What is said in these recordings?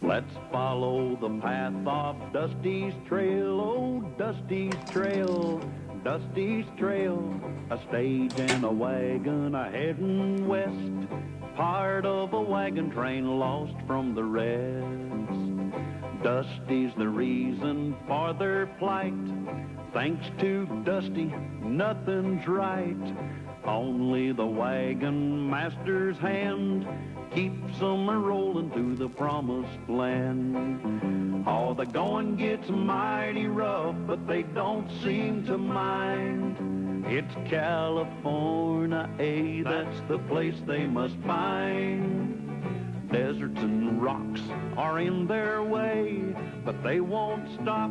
Let's follow the path of Dusty's trail, oh, Dusty's trail, Dusty's trail. A stage and a wagon a heading west, part of a wagon train lost from the rest. Dusty's the reason for their plight. Thanks to Dusty, nothing's right. Only the wagon master's hand keeps them a-rolling to the promised land. Oh, the going gets mighty rough, but they don't seem to mind. It's California, that's the place they must find. Deserts and rocks are in their way, but they won't stop,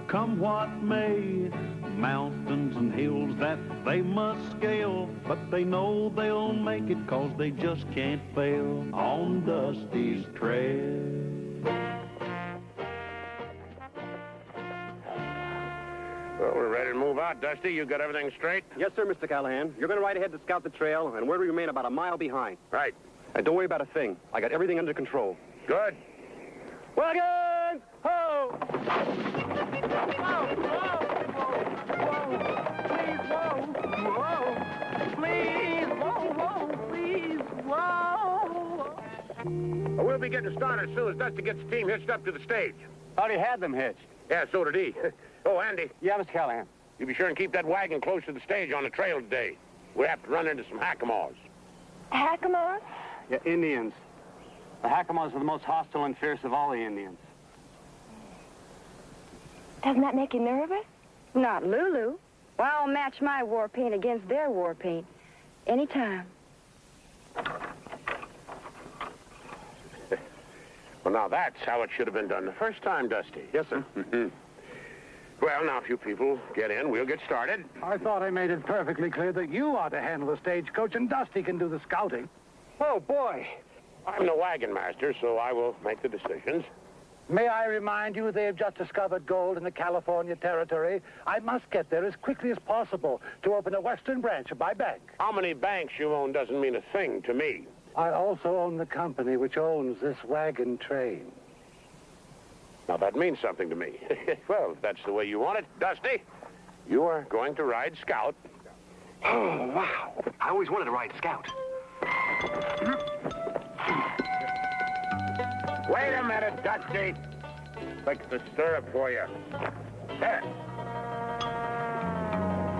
come what may. Mountains and hills that they must scale, but they know they'll make it 'cause they just can't fail on Dusty's trail. Well, we're ready to move out, Dusty. You got everything straight? Yes, sir, Mr. Callahan. You're going to ride ahead to scout the trail, and we'll remain about a mile behind. Right. And don't worry about a thing. I got everything under control. Good. Wagon! Ho! We'll be getting started as soon as Dusty gets the team hitched up to the stage. Already had them hitched. Yeah, so did he. Oh, Andy, Yeah, Mr. Callahan. you be sure and keep that wagon close to the stage on the trail today. We have to run into some hackamores. Hackamore? Yeah, Indians. The Hackamores are the most hostile and fierce of all the Indians. Doesn't that make you nervous? Not Lulu. Well, I'll match my war paint against their war paint. Anytime. Well, now that's how it should have been done the first time, Dusty. Yes, sir. Well, now, if you people get in, we'll get started. I thought I made it perfectly clear that you ought to handle the stagecoach and Dusty can do the scouting. Oh, boy. I'm the wagon master, so I will make the decisions. May I remind you they have just discovered gold in the California territory. I must get there as quickly as possible to open a western branch of my bank. How many banks you own doesn't mean a thing to me. I also own the company which owns this wagon train. Now, that means something to me. Well, if that's the way you want it, Dusty, you are going to ride Scout. Oh, wow. I always wanted to ride Scout. Wait a minute, Dusty. Fix the stirrup for you. There.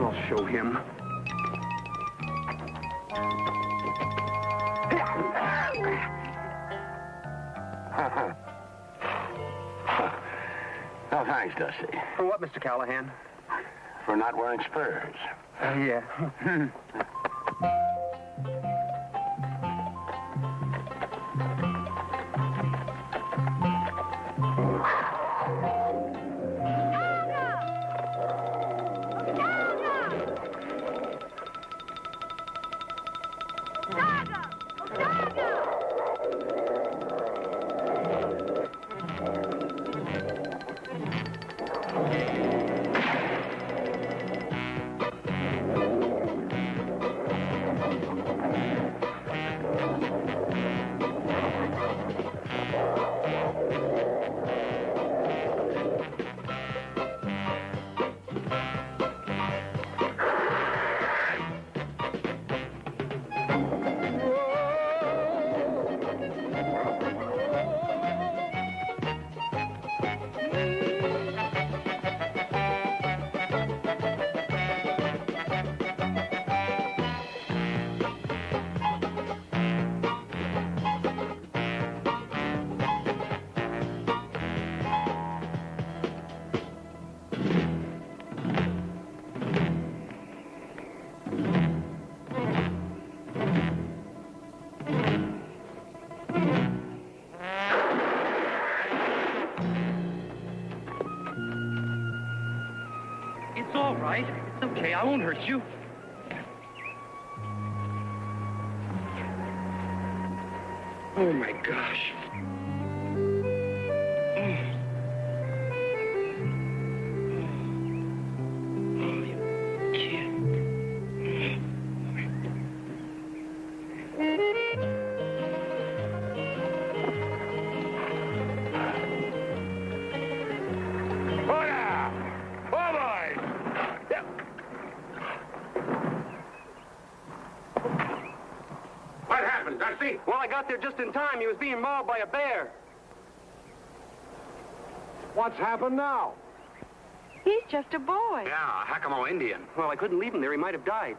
I'll show him. Oh, thanks, Dusty. For what, Mr. Callahan? For not wearing spurs. Yeah. It's all right. It's okay. I won't hurt you. Oh, my gosh. got there just in time. He was being mauled by a bear. What's happened now? He's just a boy. Yeah, a Hakamo Indian. Well, I couldn't leave him there. He might have died.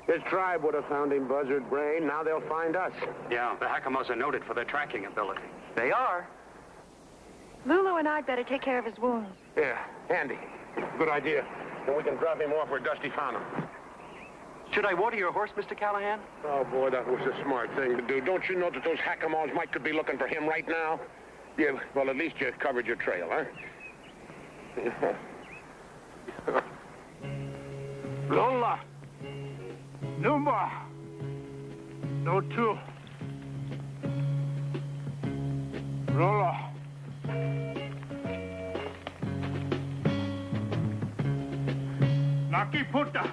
His tribe would have found him, Buzzard Brain. Now they'll find us. Yeah, the Hakamos are noted for their tracking ability. They are. Lulu and I'd better take care of his wounds. Yeah, Andy. Good idea. Then we can drop him off where Dusty found him. Should I water your horse, Mr. Callahan? Oh, boy, that was a smart thing to do. Don't you know that those Hakamos could be looking for him right now? Yeah, well, at least you covered your trail, huh? Lola. Numa. No two. Lola. Naki Puta.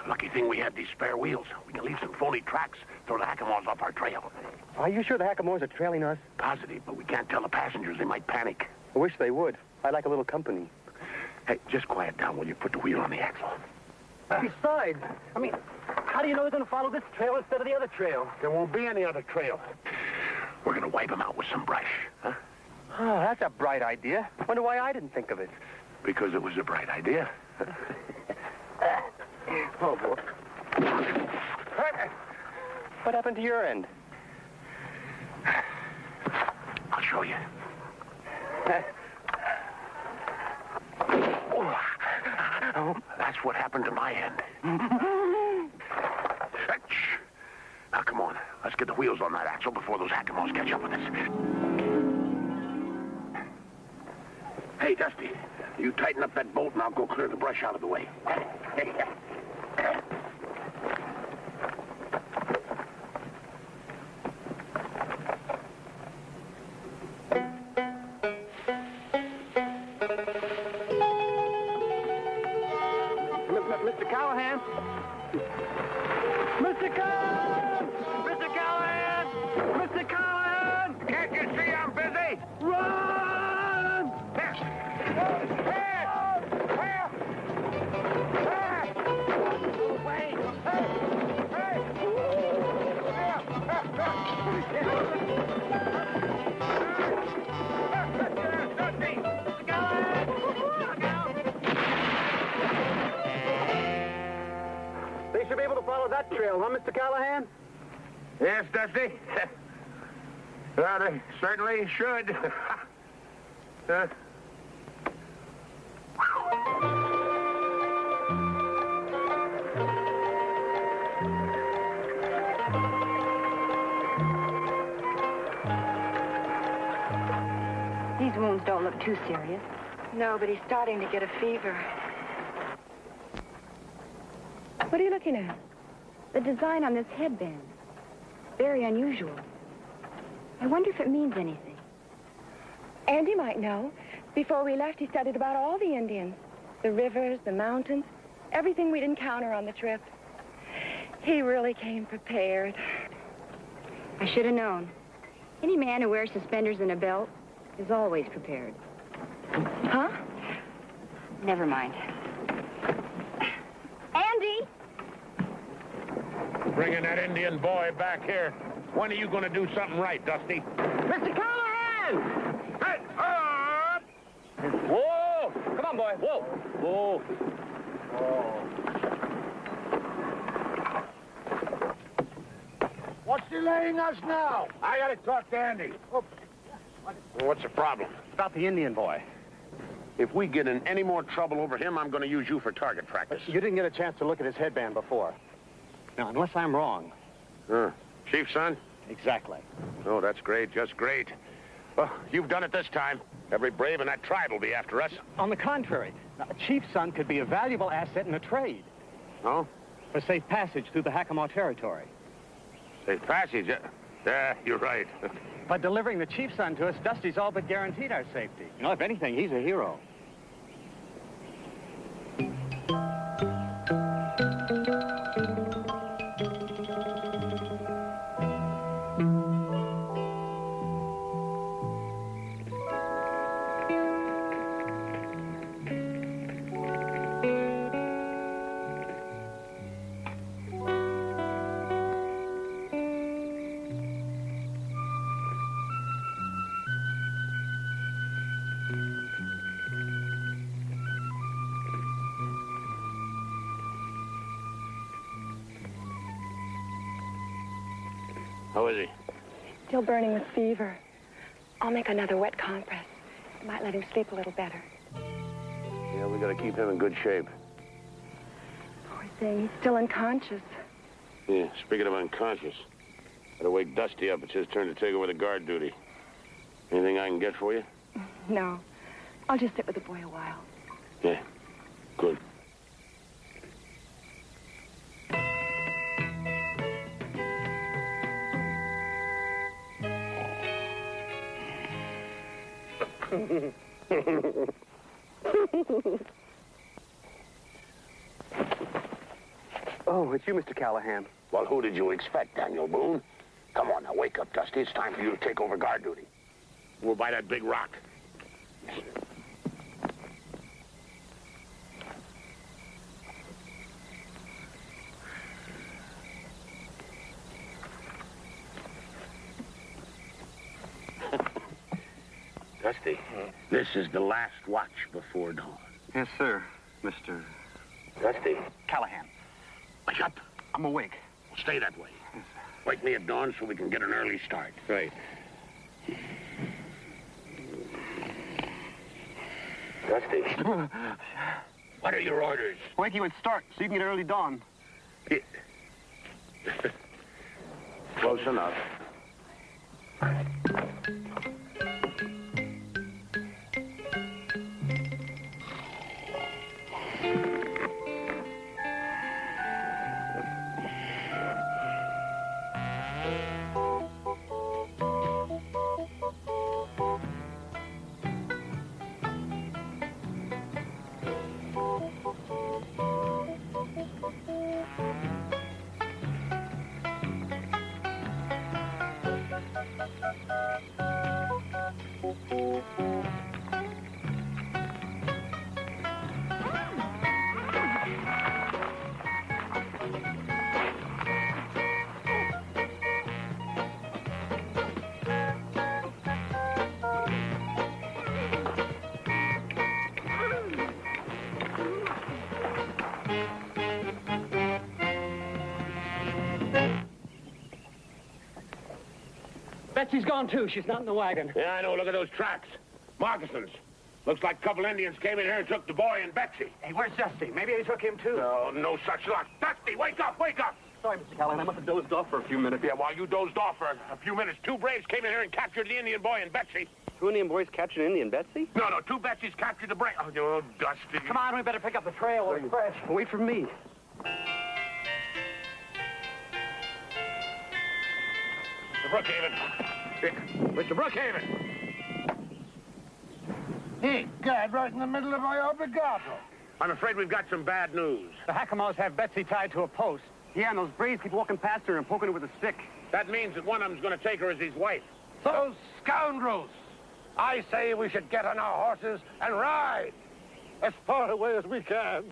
Lucky thing we had these spare wheels. We can leave some phony tracks, throw the Hakamos off our trail. Are you sure the Hakamos are trailing us? Positive, but we can't tell the passengers. They might panic. I wish they would. I'd like a little company. Hey, just quiet down while you put the wheel on the axle. Besides, I mean, how do you know they're going to follow this trail instead of the other trail? There won't be any other trail. We're going to wipe them out with some brush, huh? Oh, that's a bright idea. Wonder why I didn't think of it. Because it was a bright idea. Oh, boy. What happened to your end? I'll show you. Oh, that's what happened to my end. Now, come on. Let's get the wheels on that axle before those Hakamos catch up with us. Hey, Dusty, you tighten up that bolt and I'll go clear the brush out of the way. Mr. Callahan? Mr. Callahan! Mr. Callahan! Mr. Callahan! Can't you see I'm busy? Run! They should be able to follow that trail, huh, Mr. Callahan? Yes, Dusty. Well, they certainly should. These wounds don't look too serious. No, but he's starting to get a fever. What are you looking at? The design on this headband. Very unusual. I wonder if it means anything. Andy might know. Before we left, he studied about all the Indians. The rivers, the mountains, everything we'd encounter on the trip. He really came prepared. I should have known. Any man who wears suspenders and a belt is always prepared. Huh? Never mind. Andy! Bringing that Indian boy back here. When are you going to do something right, Dusty? Mr. Callahan! Hey, up! Whoa! Come on, boy. Whoa! Whoa. What's delaying us now? I got to talk to Andy. What's the problem? About the Indian boy. If we get in any more trouble over him, I'm going to use you for target practice. You didn't get a chance to look at his headband before. Now, unless I'm wrong. Chief's son? Exactly. Oh, that's great, just great. Well, you've done it this time. Every brave in that tribe will be after us. On the contrary, a chief's son could be a valuable asset in a trade. Oh? For safe passage through the Hakamo territory. Safe passage? Yeah, you're right. By delivering the chief's son to us, Dusty's all but guaranteed our safety. You know, if anything, he's a hero. How is he? Still burning with fever. I'll make another wet compress. It might let him sleep a little better. Yeah, we gotta keep him in good shape. Poor thing, he's still unconscious. Yeah, speaking of unconscious, gotta wake Dusty up. It's his turn to take over the guard duty. Anything I can get for you? No, I'll just sit with the boy a while. Yeah, good. Oh, it's you, Mr. Callahan. Well, who did you expect, Daniel Boone? Come on, now, wake up, Dusty. It's time for you to take over guard duty. We're by that big rock. Dusty, this is the last watch before dawn. Yes, sir, Mr. Dusty, Callahan. wake up. I'm awake. We'll stay that way. Wake me at dawn so we can get an early start. Right. Dusty, what are your orders? Wake you and start so you can get early dawn. Close enough. Betsy's gone, too. She's not in the wagon. Yeah, I know. Look at those tracks. Moccasins. Looks like a couple Indians came in here and took the boy and Betsy. Hey, where's Dusty? Maybe they took him, too. No, no such luck. Dusty, wake up, wake up! Sorry, Mr. Callahan. I must have dozed off for a few minutes. Yeah, while you dozed off for a few minutes, two braves came in here and captured the Indian boy and Betsy. Two Indian boys captured an Indian Betsy? No, two Betsy's captured the brave. Oh, Dusty. Come on, we better pick up the trail. We're fresh. Wait for me. Mr. Brookhaven. Mr. Brookhaven. Hey, God, right in the middle of my obligato. I'm afraid we've got some bad news. The Hackamores have Betsy tied to a post. Yeah, and those braves keep walking past her and poking her with a stick. That means that one of them's going to take her as his wife. Those scoundrels! I say we should get on our horses and ride as far away as we can.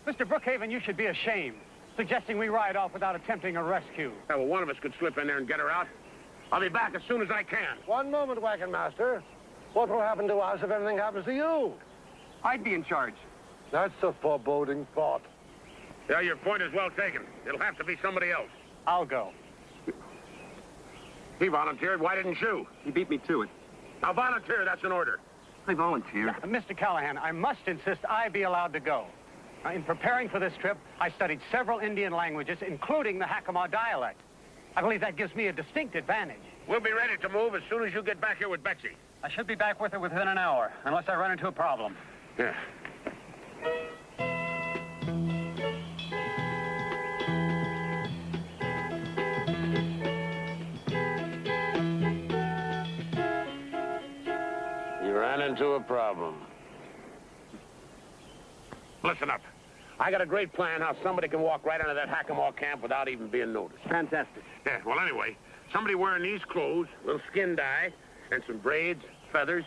Mr. Brookhaven, you should be ashamed, suggesting we ride off without attempting a rescue. Yeah, well, one of us could slip in there and get her out. I'll be back as soon as I can. One moment, Wagon Master. What will happen to us if anything happens to you? I'd be in charge. That's a foreboding thought. Yeah, your point is well taken. It'll have to be somebody else. I'll go. He volunteered. Why didn't you? He beat me to it. Now, volunteer. That's an order. I volunteer. Mr. Callahan, I must insist I be allowed to go. In preparing for this trip, I studied several Indian languages, including the Hackamore dialect. I believe that gives me a distinct advantage. We'll be ready to move as soon as you get back here with Betsy. I should be back with her within an hour, unless I run into a problem. Yeah. You ran into a problem. Listen up. I got a great plan how somebody can walk right into that Hackamore camp without even being noticed. Fantastic. Yeah, well, anyway, somebody wearing these clothes, a little skin dye, and some braids, feathers,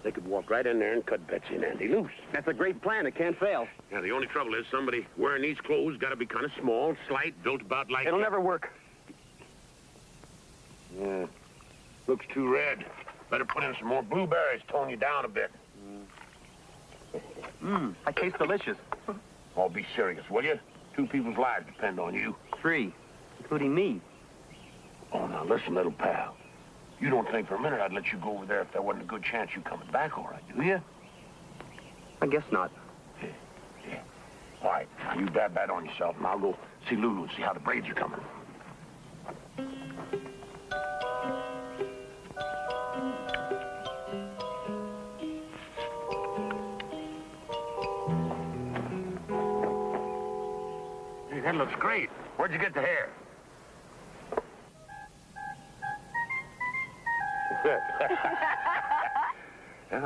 they could walk right in there and cut Betsy and Andy loose. That's a great plan. It can't fail. Yeah, the only trouble is somebody wearing these clothes got to be kind of small, slight, built about like... It'll never work. Yeah. Looks too red. Better put in some more blueberries, tone you down a bit. I taste delicious. Oh, be serious, will you? 2 people's lives depend on you. 3, including me. Oh, now listen, little pal. You don't think for a minute I'd let you go over there if there wasn't a good chance you coming back all right, do you? I guess not. Yeah. All right, now you dab that on yourself, and I'll go see Lulu and see how the braids are coming. Hey, that looks great. Where'd you get the hair? Yeah,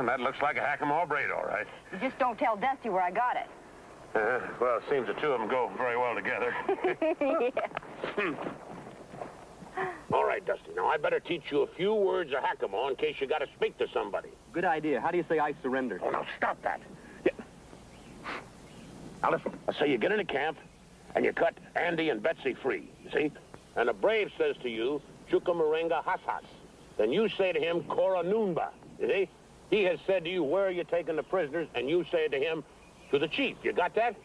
that looks like a Hackamore braid, all right. You just don't tell Dusty where I got it. Well, it seems the two of them go very well together. Yeah. All right, Dusty. Now, I better teach you a few words of Hackamore in case you got to speak to somebody. Good idea. How do you say I surrender? Oh, now, stop that. Yeah. Now, listen. I say you get into camp, and you cut Andy and Betsy free, you see? And a brave says to you, Chuka Moringa Has. Then you say to him, Kora Noonba, you see? He has said to you, where are you taking the prisoners? And you say to him, to the chief. You got that?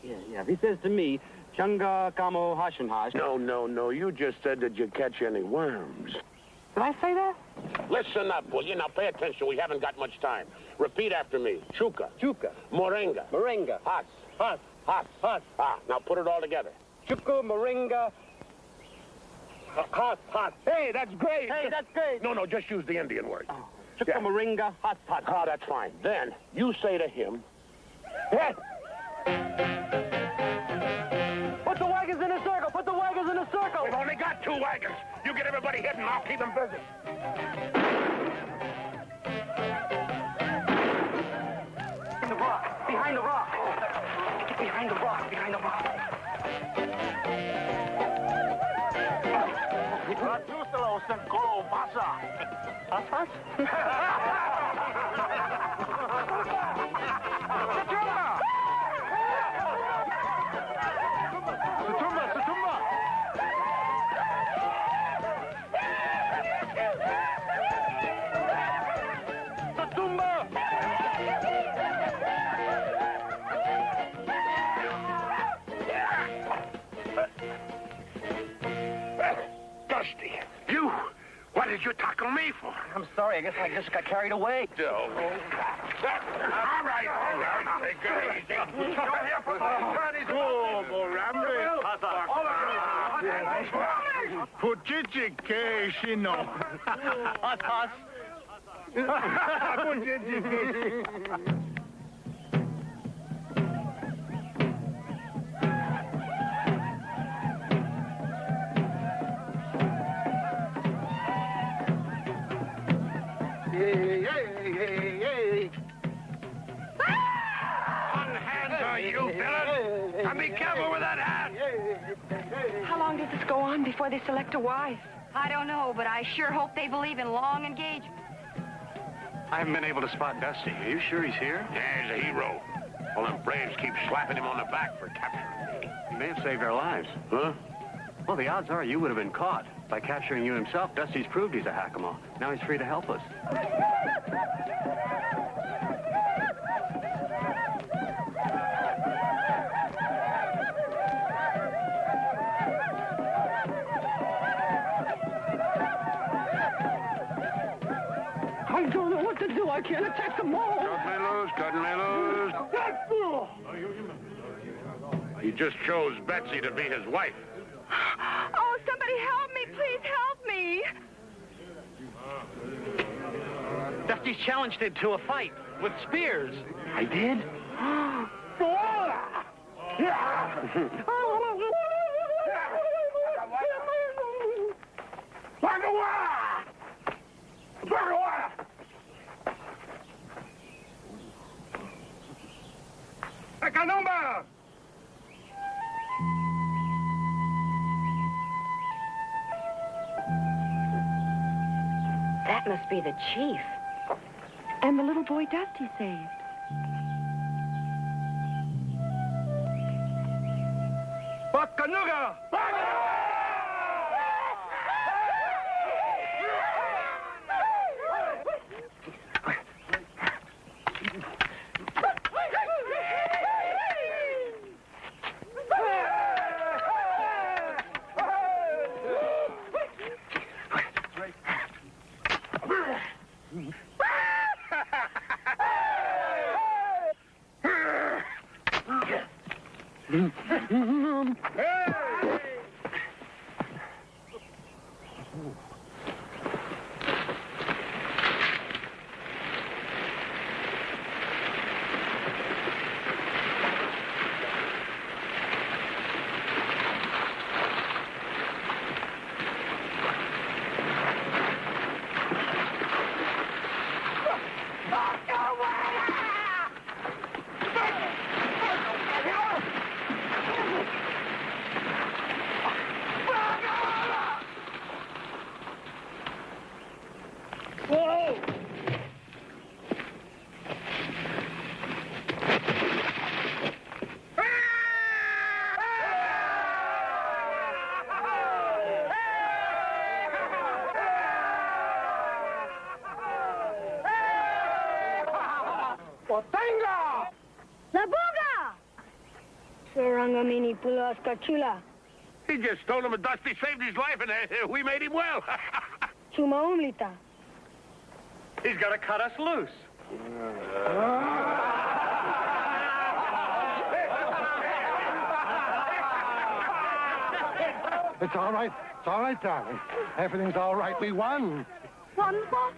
Yeah. If he says to me, Chunga Kamo Hashanhash. No. You just said, did you catch any worms? Did I say that? Listen up, will you? Now pay attention. We haven't got much time. Repeat after me. Chuka. Chuka. Moringa. Moringa. Has. Has. Has. Has. Ah, now put it all together. Chuka Moringa. Has. Has. Hey, that's great. Hey, that's great. No, just use the Indian word. Oh. Chuka Moringa. Has. Has. Ah, that's fine. Then you say to him, hey. Put the wagons in a circle. Put the wagons in a circle. We've only got 2 wagons. You get everybody hidden, I'll keep them busy. In the rock. Behind the rock. Behind the rock. Behind the rock. Dusty, you, what did you tackle me for? I'm sorry. I guess I just got carried away. All right. Take it easy. You villain! And be careful with that hat! How long does this go on before they select a wife? I don't know, but I sure hope they believe in long engagement. I haven't been able to spot Dusty. Are you sure he's here? Yeah, he's a hero. Well, them braves keep slapping him on the back for capturing me. He may have saved our lives. Huh? Well, the odds are you would have been caught. By capturing you himself, Dusty's proved he's a Hackamore. Now he's free to help us. I don't know what to do. I can't attack them all. Cut me loose. He just chose Betsy to be his wife. Oh, somebody help me. Please help me. Dusty's challenged him to a fight with spears. I did? That must be the chief. And the little boy Dusty saved. La buga! Sarangamini pulas kachula. He just told him Dusty saved his life, and we made him well. Chuma umlita. He's got to cut us loose. It's all right. It's all right, darling. Everything's all right. We won. Wonderful.